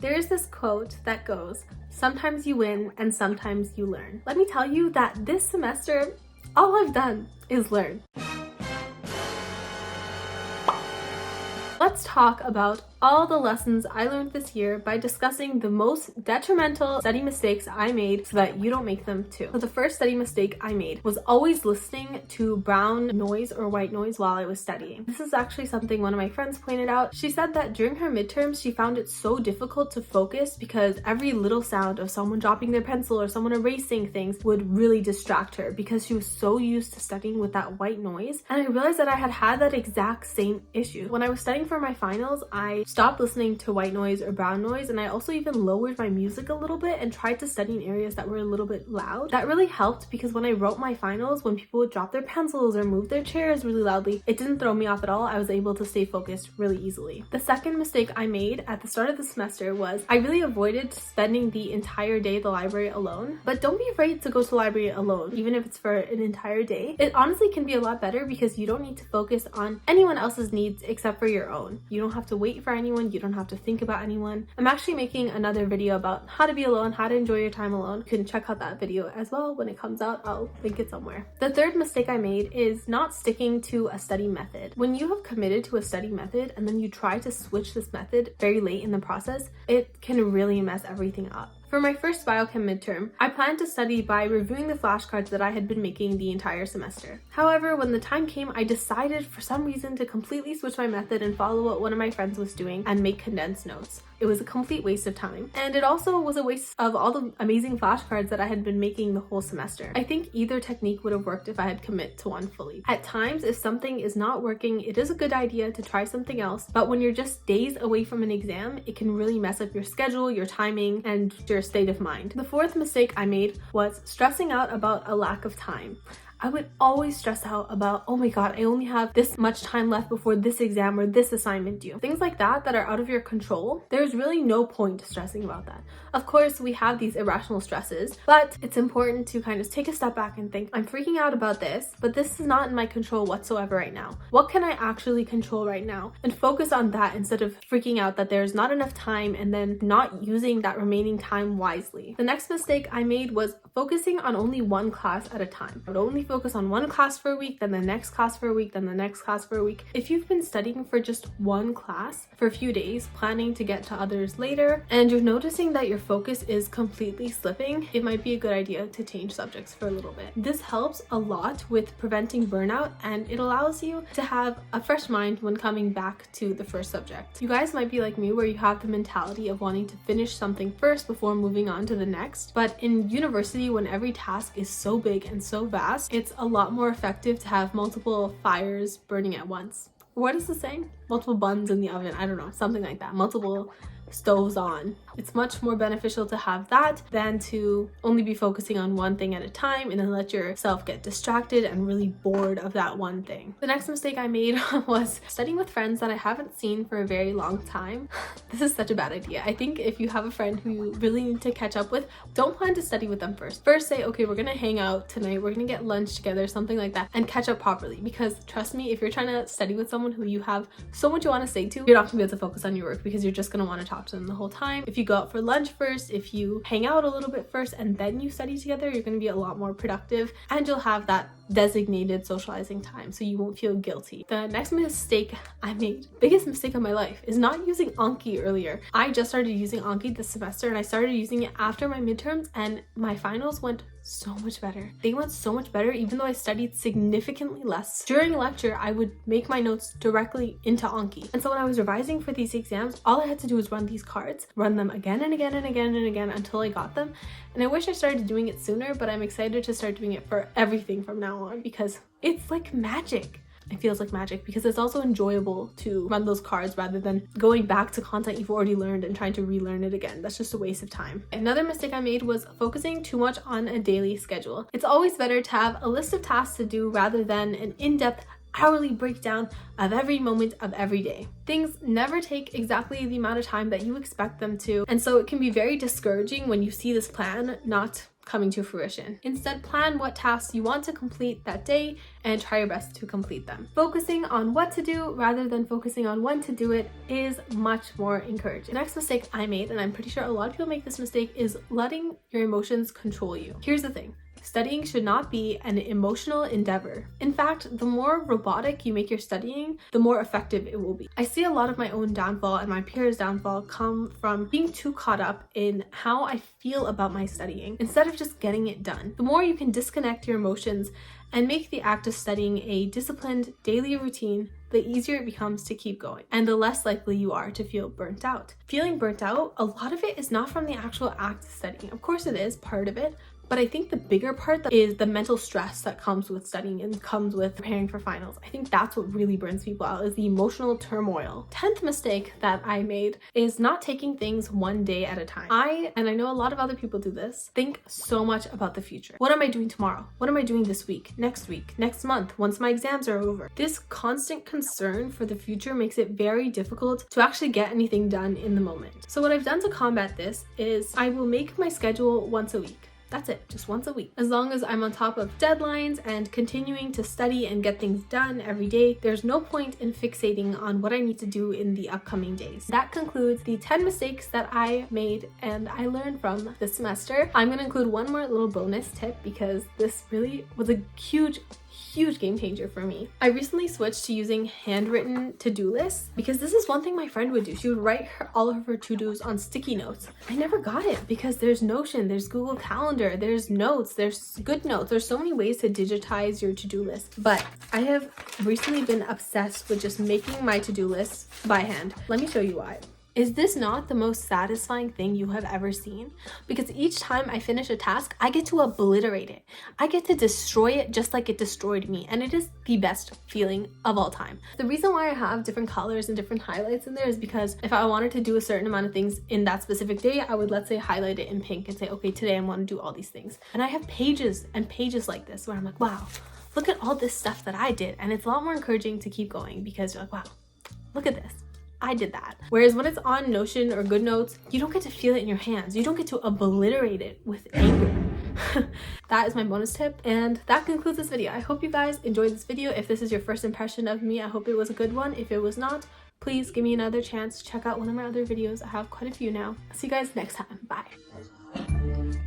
There is this quote that goes, "Sometimes you win and sometimes you learn." Let me tell you that this semester, all I've done is learn. Let's talk about all the lessons I learned this year by discussing the most detrimental study mistakes I made so that you don't make them too. So the first study mistake I made was always listening to brown noise or white noise while I was studying. This is actually something one of my friends pointed out. She said that during her midterms, she found it so difficult to focus because every little sound of someone dropping their pencil or someone erasing things would really distract her because she was so used to studying with that white noise. And I realized that I had that exact same issue. When I was studying for my finals, I stopped listening to white noise or brown noise, and I also even lowered my music a little bit and tried to study in areas that were a little bit loud. That really helped because when I wrote my finals, when people would drop their pencils or move their chairs really loudly, it didn't throw me off at all. I was able to stay focused really easily. The second mistake I made at the start of the semester was I really avoided spending the entire day at the library alone. But don't be afraid to go to the library alone, even if it's for an entire day. It honestly can be a lot better because you don't need to focus on anyone else's needs except for your own. You don't have to wait for anyone. You don't have to think about anyone. I'm actually making another video about how to be alone, how to enjoy your time alone. You can check out that video as well when it comes out. I'll link it somewhere. The third mistake I made is not sticking to a study method. When you have committed to a study method and then you try to switch this method very late in the process, it can really mess everything up. For my first biochem midterm, I planned to study by reviewing the flashcards that I had been making the entire semester. However, when the time came, I decided for some reason to completely switch my method and follow what one of my friends was doing and make condensed notes. It was a complete waste of time. And it also was a waste of all the amazing flashcards that I had been making the whole semester. I think either technique would have worked if I had commit to one fully. At times, if something is not working, it is a good idea to try something else. But when you're just days away from an exam, it can really mess up your schedule, your timing, and your state of mind. The fourth mistake I made was stressing out about a lack of time. I would always stress out about, oh my god, I only have this much time left before this exam or this assignment due. Things like that are out of your control. There's really no point stressing about that. Of course, we have these irrational stresses, but it's important to kind of take a step back and think, I'm freaking out about this, but this is not in my control whatsoever right now. What can I actually control right now? And focus on that instead of freaking out that there's not enough time and then not using that remaining time wisely. The next mistake I made was focusing on only one class at a time. I would only focus on one class for a week, then the next class for a week, then the next class for a week. If you've been studying for just one class for a few days, planning to get to others later, and you're noticing that your focus is completely slipping, it might be a good idea to change subjects for a little bit. This helps a lot with preventing burnout, and it allows you to have a fresh mind when coming back to the first subject. You guys might be like me where you have the mentality of wanting to finish something first before moving on to the next, but in university, when every task is so big and so vast, it's a lot more effective to have multiple fires burning at once. What is the saying? Multiple buns in the oven. I don't know, something like that. Multiple stoves on. It's much more beneficial to have that than to only be focusing on one thing at a time and then let yourself get distracted and really bored of that one thing. The next mistake I made was studying with friends that I haven't seen for a very long time. This is such a bad idea. I think if you have a friend who you really need to catch up with, don't plan to study with them first. First say, okay, we're gonna hang out tonight, we're gonna get lunch together, something like that, and catch up properly. Because trust me, if you're trying to study with someone who you have so much you want to say to, you're not gonna be able to focus on your work because you're just gonna want to talk to them the whole time. If you go out for lunch first, if you hang out a little bit first and then you study together, you're going to be a lot more productive and you'll have that designated socializing time so you won't feel guilty. The next mistake I made, biggest mistake of my life, is not using Anki earlier. I just started using Anki this semester and I started using it after my midterms and my finals went so much better. They went so much better even though I studied significantly less. During lecture, I would make my notes directly into Anki. And so when I was revising for these exams, all I had to do was run these cards, run them again and again and again and again until I got them. And I wish I started doing it sooner, but I'm excited to start doing it for everything from now on because it's like magic. It feels like magic because it's also enjoyable to run those cards rather than going back to content you've already learned and trying to relearn it again. That's just a waste of time. Another mistake I made was focusing too much on a daily schedule. It's always better to have a list of tasks to do rather than an in-depth hourly breakdown of every moment of every day. Things never take exactly the amount of time that you expect them to, and so it can be very discouraging when you see this plan not coming to fruition. Instead, plan what tasks you want to complete that day and try your best to complete them. Focusing on what to do rather than focusing on when to do it is much more encouraging. The next mistake I made, and I'm pretty sure a lot of people make this mistake, is letting your emotions control you. Here's the thing. Studying should not be an emotional endeavor. In fact, the more robotic you make your studying, the more effective it will be. I see a lot of my own downfall and my peers' downfall come from being too caught up in how I feel about my studying instead of just getting it done. The more you can disconnect your emotions and make the act of studying a disciplined daily routine, the easier it becomes to keep going and the less likely you are to feel burnt out. Feeling burnt out, a lot of it is not from the actual act of studying. Of course it is part of it, but I think the bigger part is the mental stress that comes with studying and comes with preparing for finals. I think that's what really burns people out, is the emotional turmoil. 10th mistake that I made is not taking things one day at a time. And I know a lot of other people do this, think so much about the future. What am I doing tomorrow? What am I doing this week, next month, once my exams are over? This constant concern for the future makes it very difficult to actually get anything done in the moment. So what I've done to combat this is I will make my schedule once a week. That's it, just once a week. As long as I'm on top of deadlines and continuing to study and get things done every day, there's no point in fixating on what I need to do in the upcoming days. That concludes the 10 mistakes that I made and I learned from this semester. I'm gonna include one more little bonus tip because this really was a huge game changer for me. I recently switched to using handwritten to-do lists because this is one thing my friend would do. She would write all of her to-dos on sticky notes. I never got it because there's Notion, there's Google Calendar, there's Notes, there's GoodNotes. There's so many ways to digitize your to-do list. But I have recently been obsessed with just making my to-do lists by hand. Let me show you why. Is this not the most satisfying thing you have ever seen? Because each time I finish a task, I get to obliterate it. I get to destroy it just like it destroyed me, and it is the best feeling of all time. The reason why I have different colors and different highlights in there is because if I wanted to do a certain amount of things in that specific day, I would, let's say, highlight it in pink and say, okay, today I want to do all these things. And I have pages and pages like this where I'm like, wow, look at all this stuff that I did. And it's a lot more encouraging to keep going because you're like, wow, look at this. I did that. Whereas when it's on Notion or GoodNotes, you don't get to feel it in your hands. You don't get to obliterate it with anger. That is my bonus tip, and that concludes this video. I hope you guys enjoyed this video. If this is your first impression of me, I hope it was a good one. If it was not, please give me another chance to check out one of my other videos. I have quite a few now. See you guys next time. Bye.